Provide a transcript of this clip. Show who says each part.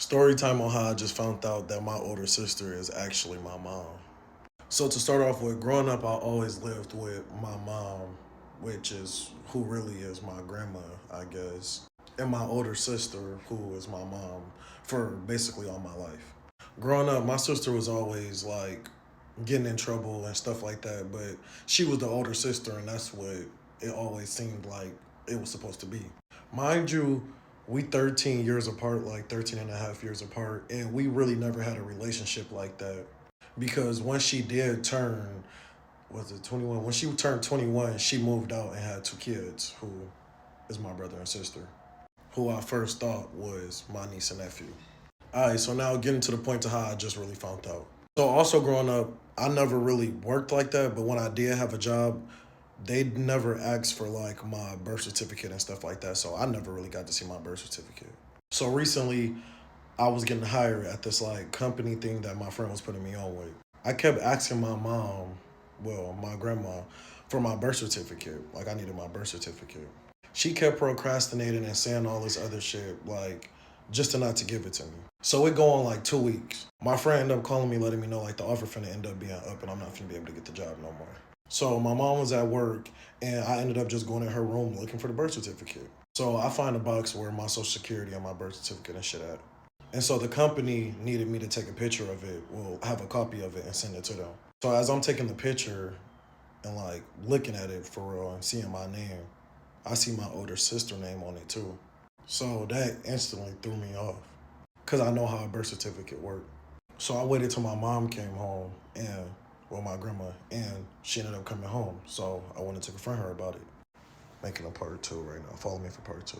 Speaker 1: Story time on how I just found out that my older sister is actually my mom. So to start off with, growing up, I always lived with my mom, which is who really is my grandma, I guess, and my older sister, who is my mom, for basically all my life. Growing up, my sister was always like getting in trouble and stuff like that, but she was the older sister, and that's what it always seemed like it was supposed to be. Mind you, we 13 years apart, like 13 and a half years apart, and we really never had a relationship like that. Because when she did turn, was it 21? When she turned 21, she moved out and had two kids, who is my brother and sister, who I first thought was my niece and nephew. All right, so now getting to the point to how I just really found out. So also growing up, I never really worked like that, but when I did have a job, they never asked for like my birth certificate and stuff like that. So I never really got to see my birth certificate. So recently, I was getting hired at this like company thing that my friend was putting me on with. I kept asking my mom, well, my grandma, for my birth certificate. Like I needed my birth certificate. She kept procrastinating and saying all this other shit, like just to not to give it to me. So it go on like 2 weeks. My friend ended up calling me, letting me know like the offer finna end up being up and I'm not finna be able to get the job no more. So my mom was at work and I ended up just going in her room looking for the birth certificate. So I find a box where my social security and my birth certificate and shit at. And so the company needed me to take a picture of it, well, have a copy of it and send it to them. So as I'm taking the picture and like looking at it for real and seeing my name, I see my older sister name on it too. So that instantly threw me off because I know how a birth certificate worked. So I waited till my mom came home and, well, my grandma, and she ended up coming home. So I wanted to confront her about it. Making a part two right now. Follow me for part two.